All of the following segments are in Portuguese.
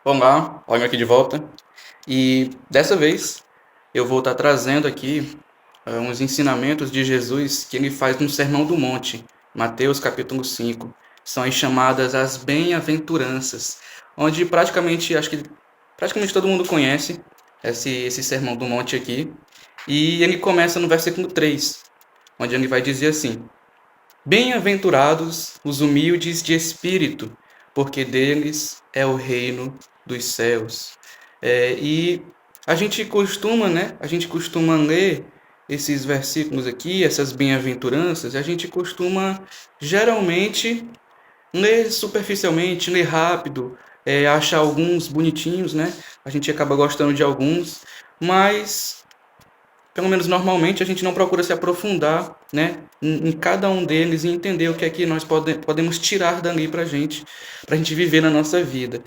Olá, olha aqui de volta. E dessa vez eu vou estar trazendo aqui uns ensinamentos de Jesus que ele faz no Sermão do Monte, Mateus capítulo 5. São as chamadas as bem-aventuranças, onde acho que praticamente todo mundo conhece esse Sermão do Monte aqui. E ele começa no versículo 3, onde ele vai dizer assim: Bem-aventurados os humildes de espírito, porque deles é o reino dos céus. E a gente costuma, né? A gente costuma ler esses versículos aqui, essas bem-aventuranças, e a gente costuma geralmente ler superficialmente, ler rápido, achar alguns bonitinhos, né? A gente acaba gostando de alguns, mas pelo menos normalmente, a gente não procura se aprofundar, né, em cada um deles e entender o que é que nós podemos tirar dali para a gente viver na nossa vida.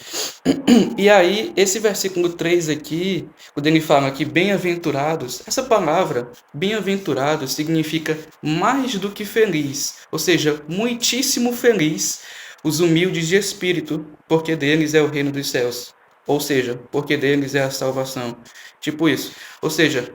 E aí, esse versículo 3 aqui, quando ele fala que bem-aventurados, essa palavra, bem-aventurado, significa mais do que feliz, ou seja, muitíssimo feliz os humildes de espírito, porque deles é o reino dos céus. Ou seja, porque deles é a salvação. Tipo isso. Ou seja,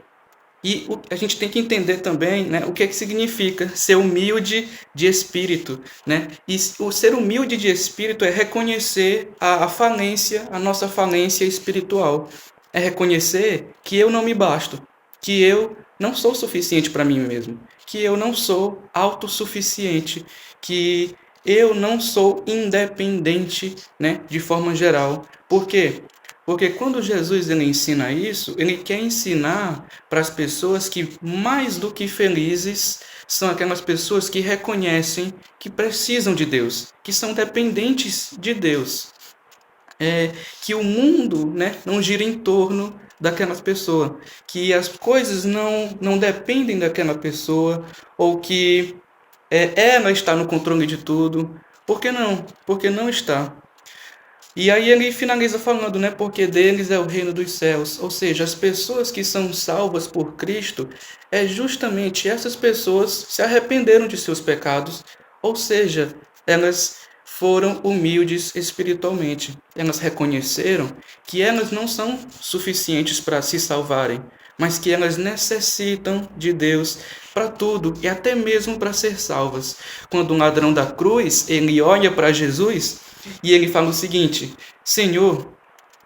a gente tem que entender também, né, o que é que significa ser humilde de espírito, né? E o ser humilde de espírito é reconhecer a falência, a nossa falência espiritual. É reconhecer que eu não me basto, que eu não sou suficiente para mim mesmo, que eu não sou autossuficiente, que eu não sou independente, né, de forma geral. Por quê? Porque quando Jesus ele ensina isso, ele quer ensinar para as pessoas que mais do que felizes são aquelas pessoas que reconhecem que precisam de Deus, que são dependentes de Deus. Que o mundo, né, não gira em torno daquela pessoa, que as coisas não dependem daquela pessoa, ou que ela está no controle de tudo. Por que não? Porque não está. E aí ele finaliza falando, né? Porque deles é o reino dos céus. Ou seja, as pessoas que são salvas por Cristo, justamente essas pessoas se arrependeram de seus pecados. Ou seja, elas foram humildes espiritualmente. Elas reconheceram que elas não são suficientes para se salvarem, mas que elas necessitam de Deus para tudo e até mesmo para ser salvas. Quando um ladrão da cruz, ele olha para Jesus e ele fala o seguinte: Senhor,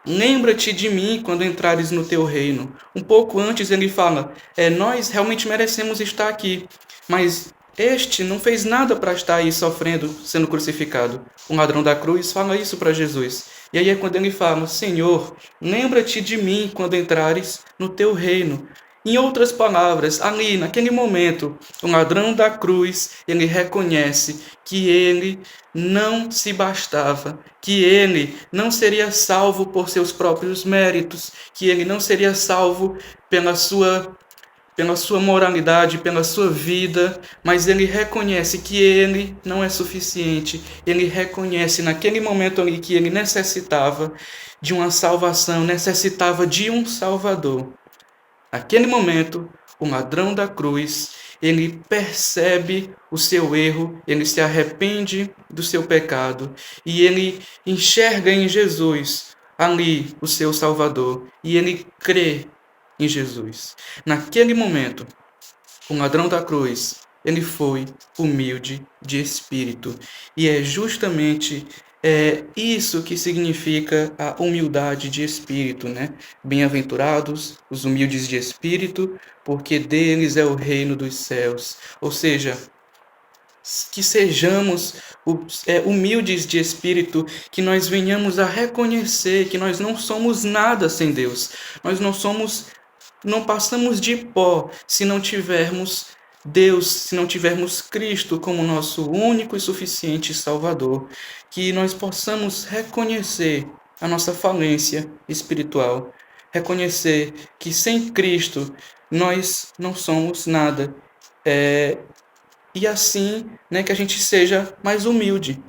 lembra-te de mim quando entrares no teu reino. Um pouco antes ele fala: nós realmente merecemos estar aqui, mas este não fez nada para estar aí sofrendo, sendo crucificado. O ladrão da cruz fala isso para Jesus. E aí é quando ele fala: Senhor, lembra-te de mim quando entrares no teu reino. Em outras palavras, ali naquele momento, o ladrão da cruz, ele reconhece que ele não se bastava, que ele não seria salvo por seus próprios méritos, que ele não seria salvo pela sua moralidade, pela sua vida, mas ele reconhece que ele não é suficiente. Ele reconhece naquele momento ali que ele necessitava de uma salvação, necessitava de um Salvador. Naquele momento, o ladrão da cruz, ele percebe o seu erro, ele se arrepende do seu pecado e ele enxerga em Jesus ali o seu Salvador e ele crê em Jesus. Naquele momento, o ladrão da cruz, ele foi humilde de espírito. E é justamente isso que significa a humildade de espírito, né? Bem-aventurados os humildes de espírito, porque deles é o reino dos céus. Ou seja, que sejamos humildes de espírito, que nós venhamos a reconhecer que nós não somos nada sem Deus. Nós não passamos de pó se não tivermos Deus, se não tivermos Cristo como nosso único e suficiente Salvador. Que nós possamos reconhecer a nossa falência espiritual, reconhecer que sem Cristo nós não somos nada. E assim, né, que a gente seja mais humilde.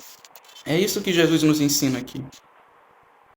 É isso que Jesus nos ensina aqui.